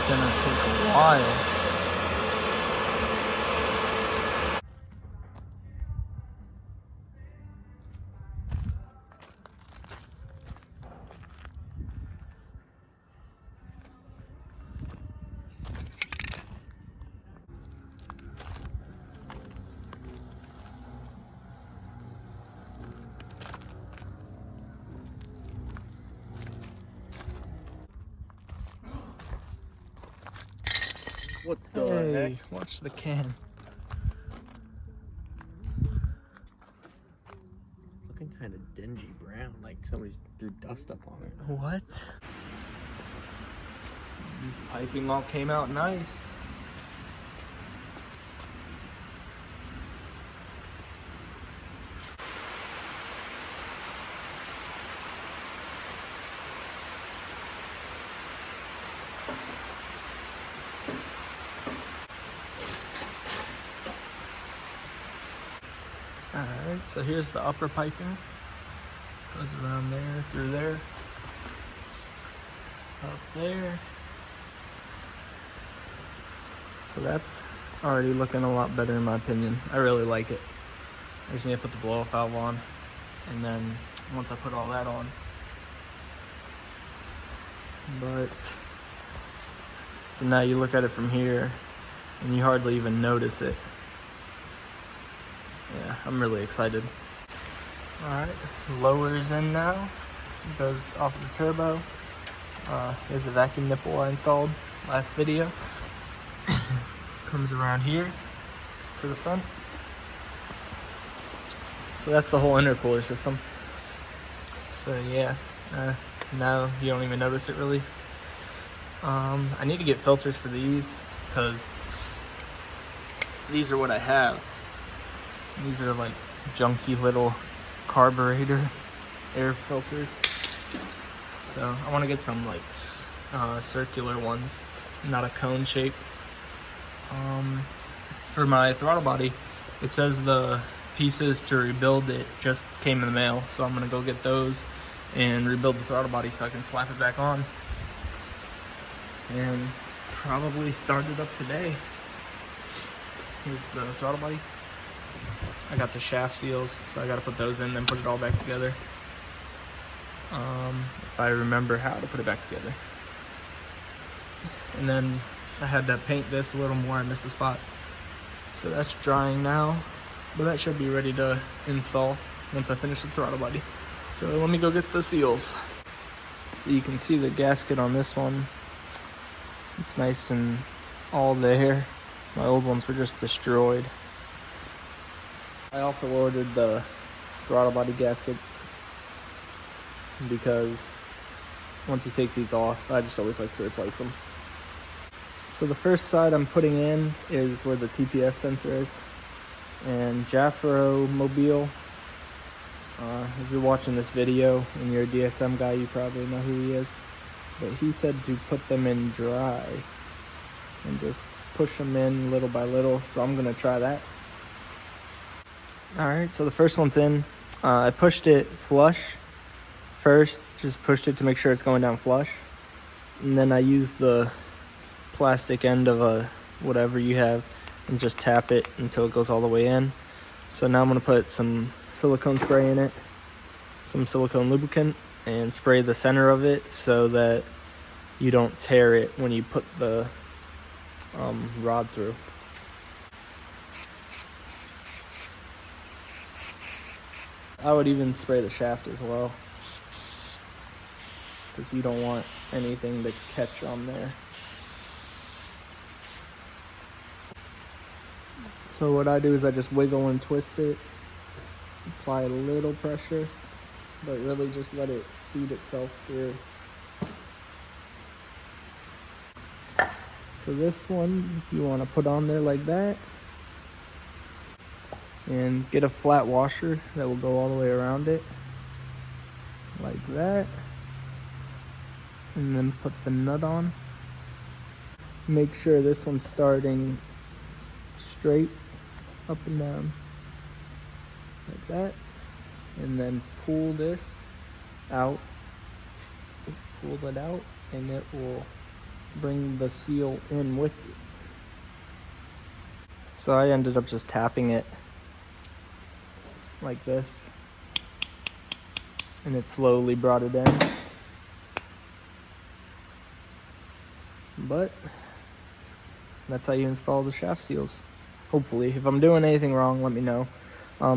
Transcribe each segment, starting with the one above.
gonna take a while. What the Hey, heck? watch the can. It's looking kind of dingy brown, like somebody threw dust up on it. What? Piping all came out nice. Alright, so here's the upper piping. Goes around there, through there, up there. So that's already looking a lot better in my opinion. I really like it. I just need to put the blow-off valve on, and then once I put all that on. But, so now you look at it from here, and you hardly even notice it. Yeah, I'm really excited. Alright, lowers in now. It goes off of the turbo. There's the vacuum nipple I installed last video. Comes around here to the front. So that's the whole intercooler system. So yeah, now you don't even notice it really. I need to get filters for these because these are what I have. These are like junky little carburetor air filters. So I want to get some like circular ones, not a cone shape. For my throttle body, it says the pieces to rebuild it just came in the mail, so I'm gonna go get those and rebuild the throttle body so I can slap it back on and probably start it up today. Here's the throttle body. I got the shaft seals, so I gotta put those in and put it all back together. If I remember how to put it back together. And then I had to paint this a little more. I missed a spot. So that's drying now, but that should be ready to install once I finish the throttle body. So let me go get the seals. So you can see the gasket on this one. It's nice and all there. My old ones were just destroyed. I also ordered the throttle body gasket because once you take these off, I just always like to replace them. So the first side I'm putting in is where the TPS sensor is. And Jaffro Mobile, if you're watching this video and you're a DSM guy, you probably know who he is. But he said to put them in dry and just push them in little by little. So I'm gonna try that. All right, so the first one's in. I pushed it flush first, just pushed it to make sure it's going down flush. And then I used the plastic end of a whatever you have and just tap it until it goes all the way in. So now I'm gonna put some silicone spray in it, some silicone lubricant, and spray the center of it so that you don't tear it when you put the rod through. I would even spray the shaft as well, because you don't want anything to catch on there. So what I do is I just wiggle and twist it, apply a little pressure, but really just let it feed itself through. So this one you want to put on there like that, and get a flat washer that will go all the way around it like that, and then put the nut on. Make sure this one's starting straight up and down like that, and then pull this out, pull it out, and it will bring the seal in with you. So I ended up just tapping it like this, and it slowly brought it in. But that's how you install the shaft seals. Hopefully, if I'm doing anything wrong, let me know.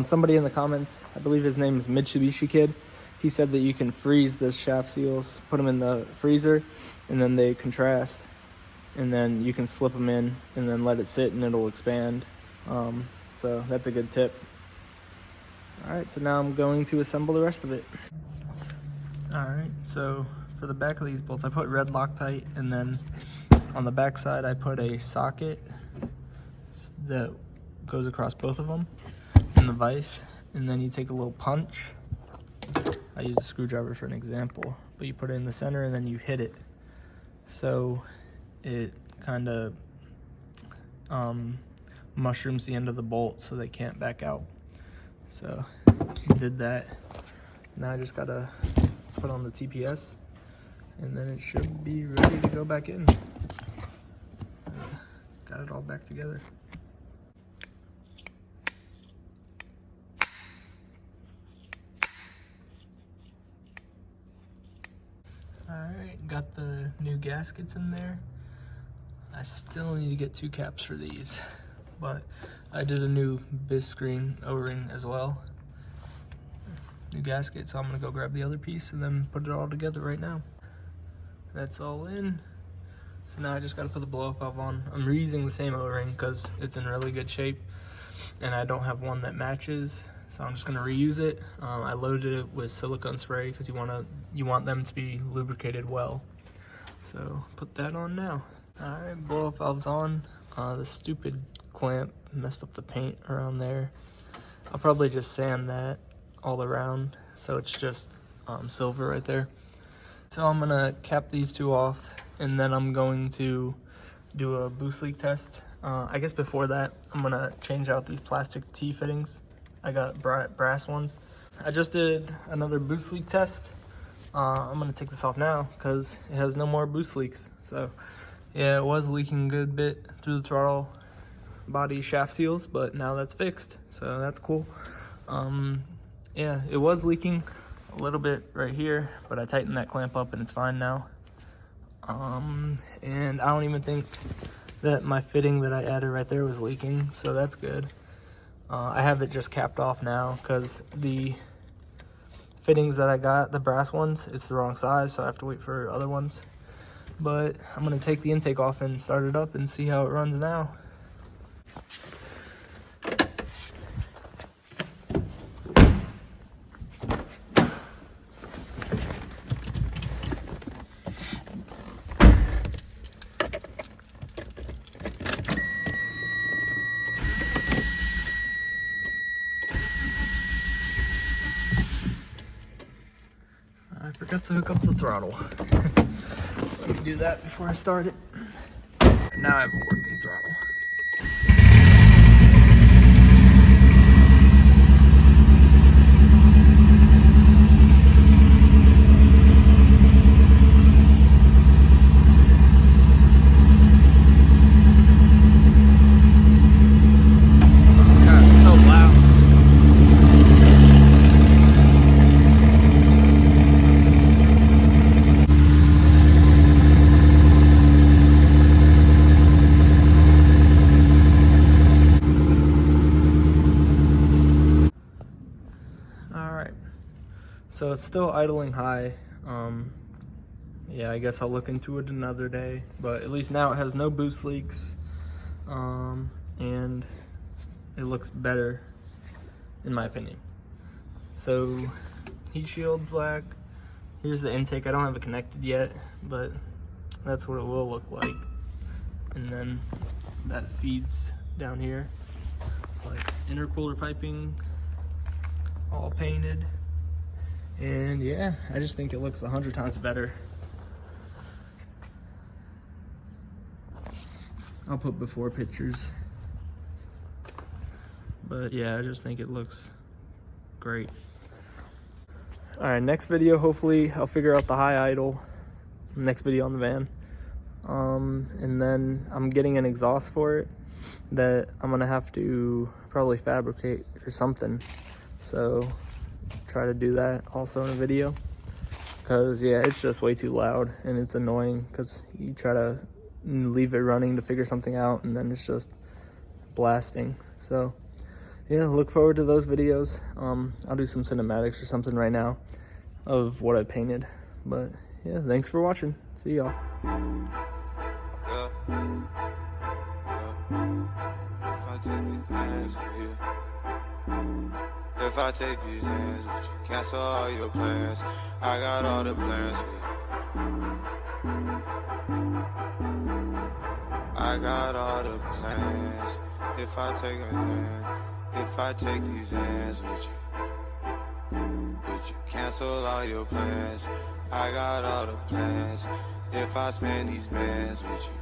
Somebody in the comments, I believe his name is Mitsubishi Kid, he said that you can freeze the shaft seals, put them in the freezer, and then they contrast, and then you can slip them in and then let it sit and it'll expand. So that's a good tip. All right, so now I'm going to assemble the rest of it. All right, so for the back of these bolts, I put red Loctite, and then on the back side, I put a socket that goes across both of them in the vise, and then you take a little punch. I use a screwdriver for an example, but you put it in the center and then you hit it. So it kind of mushrooms the end of the bolt so they can't back out. So did that. Now I just gotta put on the TPS, and then it should be ready to go back in. Got it all back together. Alright, got the new gaskets in there. I still need to get 2 caps for these, but I did a new biscreen O-ring as well. New gasket, so I'm gonna go grab the other piece and then put it all together right now. That's all in. So now I just gotta put the blow-off valve on. I'm reusing the same O-ring because it's in really good shape, and I don't have one that matches, so I'm just gonna reuse it. I loaded it with silicone spray because you want them to be lubricated well. So put that on now. All right, blow-off valve's on. The stupid clamp messed up the paint around there. I'll probably just sand that all around so it's just silver right there. So I'm gonna cap these 2 off, and then I'm going to do a boost leak test. I guess before that, I'm gonna change out these plastic T fittings. I got brass ones. I just did another boost leak test. I'm gonna take this off now because it has no more boost leaks. So yeah, it was leaking a good bit through the throttle body shaft seals, but now that's fixed, so that's cool. Yeah, it was leaking a little bit right here, but I tightened that clamp up and it's fine now. And I don't even think that my fitting that I added right there was leaking, so that's good. I have it just capped off now because the fittings that I got, the brass ones, it's the wrong size, so I have to wait for other ones. But I'm gonna take the intake off and start it up and see how it runs now. I forgot to hook up the throttle. Let me do that before I start it. Now I have a working throttle. God, it's so loud. So it's still idling high. Yeah, I guess I'll look into it another day, but at least now it has no boost leaks, and it looks better in my opinion. So heat shield black. Here's the intake. I don't have it connected yet, but that's what it will look like. And then that feeds down here, like intercooler piping, all painted. And yeah, I just think it looks 100 times better. I'll put before pictures. But yeah, I just think it looks great. All right, next video, hopefully I'll figure out the high idle. Next video on the van. And then I'm getting an exhaust for it that I'm gonna have to probably fabricate or something. So try to do that also in a video, because yeah, it's just way too loud and it's annoying because you try to leave it running to figure something out and then it's just blasting. So yeah, look forward to those videos. I'll do some cinematics or something right now of what I painted. But yeah, thanks for watching. See y'all. If I take these hands with you, cancel all your plans. I got all the plans for you. I got all the plans. If I take these hands, if I take these hands with you, cancel all your plans. I got all the plans. If I spend these bands with you.